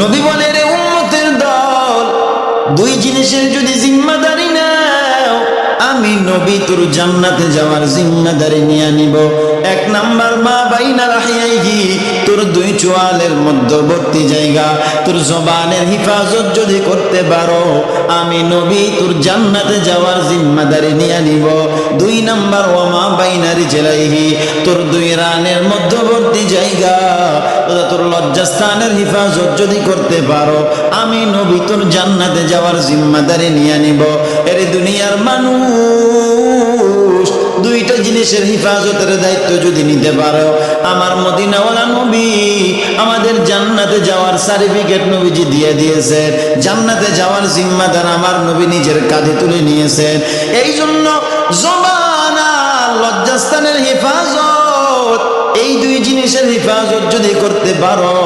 নবী বলে, রে উম্মতের দল, দুই জিনিসের যদি জিম্মাদারি নাও, আমি নবী তোর জান্নাতে যাওয়ার জিম্মাদারি নিয়ে নিব। এক নাম্বার, মা বাইনা রাহিয়াইহি, তোর দুই চোয়ালের মধ্যবর্তী জায়গা, তোর জবানের হিফাজত যদি করতে পারো, আমি নবী তোর জান্নাতে যাওয়ার জিম্মাদারি নিয়ে নিব। দুই নাম্বার, ওয়া মা বাইনা রিজলাইহি, তোর দুই রানের মধ্যবর্তী জায়গা, তোর লজ্জাস্থানের হিফাজত যদি করতে পারো, আমি নবী তোর জান্নাতে যাওয়ার জিম্মাদারি নিয়ে নিব। এর দুনিয়ার মানুষ, দুইটা জিনিসের হিফাজতের দায়িত্ব যদি নিতে পারো, আমার মদিনাওয়ালা নবী আমাদের জান্নাতে যাওয়ার সার্টিফিকেট নবীজি দিয়ে দিয়েছেন। জান্নাতে যাওয়ার জিম্মাদার আমার নবী নিজের কাঁধে তুলে নিয়েছেন। এই জন্য জবান আর লজ্জাস্থানের হিফাজত, এই দুই জিনিসের হিফাজত যদি করতে পারো,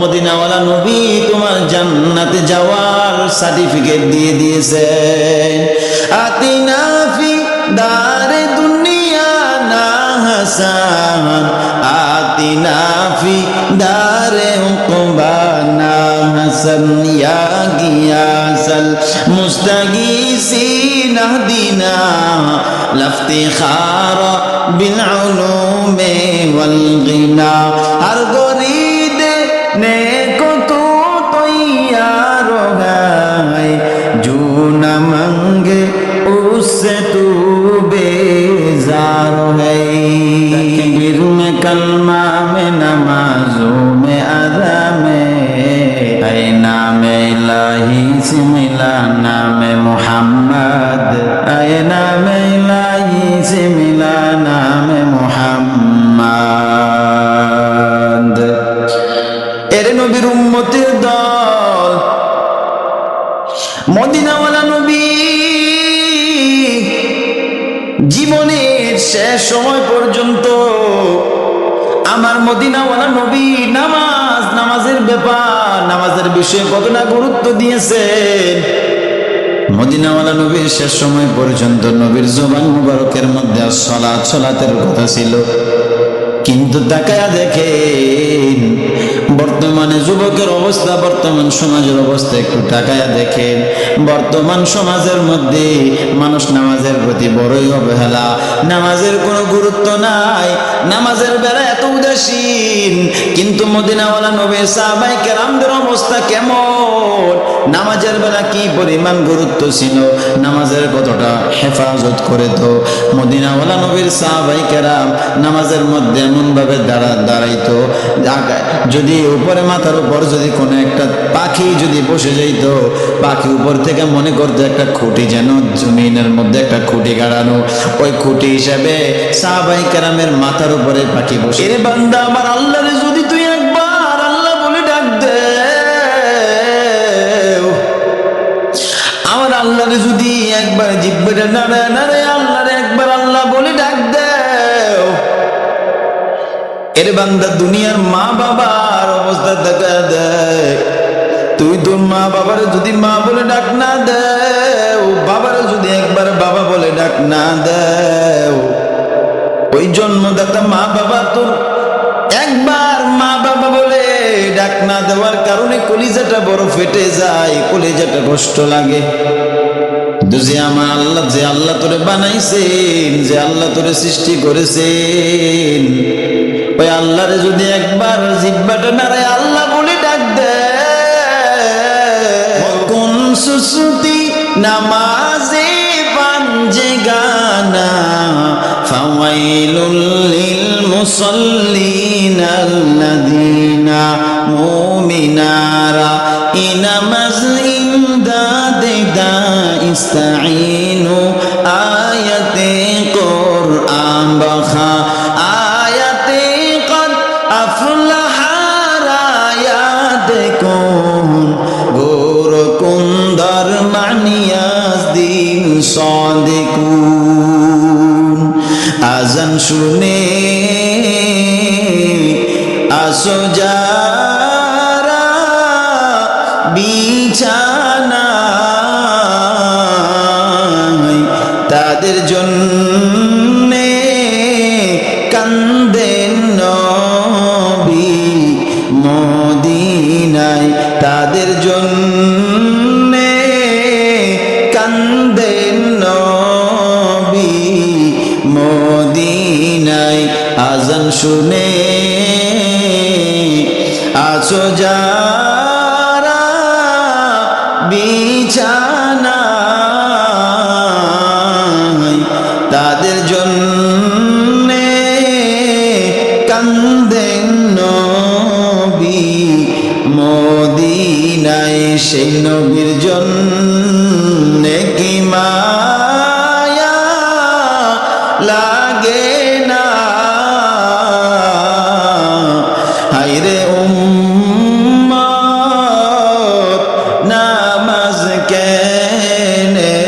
মদিনাওয়ালা নবী তোমার জান্নাতে যাওয়ার সার্টিফিকেট দিয়ে দিয়েছেন। আতিনা ফি দারে দুনিয়া না হাসান, আতিনা ফি দারে উকবা না হাসান, ইয়া গিয়াসাল মুস্তাগীসিন আহদিনা লাফতিখার বিল উলুমি ওয়াল গিনা। হর গরিদ নেকো তু তৈয়ার है, जो न मांगे उससे तू बेजार है। तकबीर में कलमा में नमाजों में अदा में, ऐ नाम इलाही से मिला नाम मोहम्मद, ऐ नाम इलाही से मिला नाम मोहम्मद। এর নবীর উম্মতের দল, মদিনাওয়ালা নবী জীবনের শেষ সময় পর্যন্ত আমার মদিনাওয়ালা নবী নামাজের ব্যাপার, নামাজের বিষয়ে কতটা গুরুত্ব দিয়েছেন। মদিনাওয়ালা নবীর শেষ সময় পর্যন্ত নবীর জবান মুবারকের মধ্যে সালাতের কথা ছিল। কিন্তু তাকায়া দেখেন বর্তমানে যুবকের অবস্থা, বর্তমান সমাজের অবস্থা একটু তাকায়া দেখেন। বর্তমান সমাজের মধ্যে মানুষ নামাজের প্রতি বড়ই অবহেলা, নামাজের কোনো গুরুত্ব নাই, নামাজের বেলা এত উদাসীন। কিন্তু মদিনাওয়ালা নবীর সাহাবায়ে কেরামদের অবস্থা কেমন, নামাজের বেলা কি পরিমাণ গুরুত্ব ছিল, নামাজের কতটা হেফাজত করে। তো মদিনাওয়ালা নবীর সাহাবায়ে কেরাম নামাজের মধ্যে এমন ভাবে দাঁড়াইতো, যদি উপরে মাথার উপর যদি কোনো একটা পাখি যদি বসে যাইত, পাখি উপর থেকে মনে করতো একটা খুঁটি, যেন জমিনের মধ্যে একটা খুঁটি গাড়ানো, ওই খুঁটি হিসাবে সাহাবায়ে কেরামের মাথার উপরে পাখি বসে। এ বান্দা আমার, আল্লাহরে যদি তুই একবার আল্লাহ বলে ডাক দে, আমার আল্লাহরে যদি একবার জিব্বাটা নাড়ায় নাড়ায় আল্লাহরে একবার আল্লাহ বলে ডাক দে, এর বান্দা দুনিয়ার মা বাবার অবস্থা দেখা দেয়। তুই তোর মা বাবার যদি মা বলে ডাক না দেও, বাবারে যদি একবার বাবা বলে ডাক না দেও, ওই জন্মদাতা মা বাবা তোর একবার মা বাবা বলে ডাক না দেওয়ার কারণে কলিজাটা বড় ফেটে যায়, কলিজাটা কষ্ট লাগে। যে আমার আল্লাহ, যে আল্লাহ তোরে বানাইছেন, যে আল্লাহ তোরে সৃষ্টি করেছেন, ওই আল্লাহরে যদি একবার জিব্বাটা নাড়ায় আল্লাহ বলে ডাক দে, কোন সুসুতি নামাজে পাঞ্জে গানা, ফাওয়াইলুল লিল মুসাল্লিন আল্লাযিনা মুমিনারা ইনামাজ ইমদাদে দা ইস্তাঈনু, আয়াতে কোরআন বাখা আজান শুনে আসো যারা বিছানায়, তাদের জন্যে কান্দেন নবী মদিনায়, তাদের জন্যে কান্দেন নবী মদিনায় আজান শুনে আছো যারা বিছানায় তাদের জন্যে কান্দেন নবী মদিনায় সেই নবীর জন্যে কি মায়া লাগে না হায়রে উম্মত নামাজ কেনে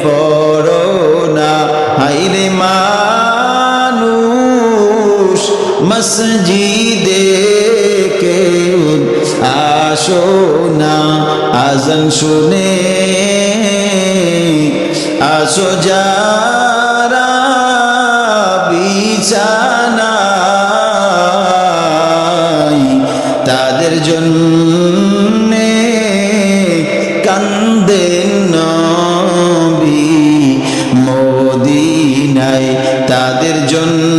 পড়ো না হায়রে মানুষ মসজিদে কে আসো না আজান শুনে আসো যারা বিছানায় তাদের জন্যে কান্দেন নবী মদিনায় তাদের জন্য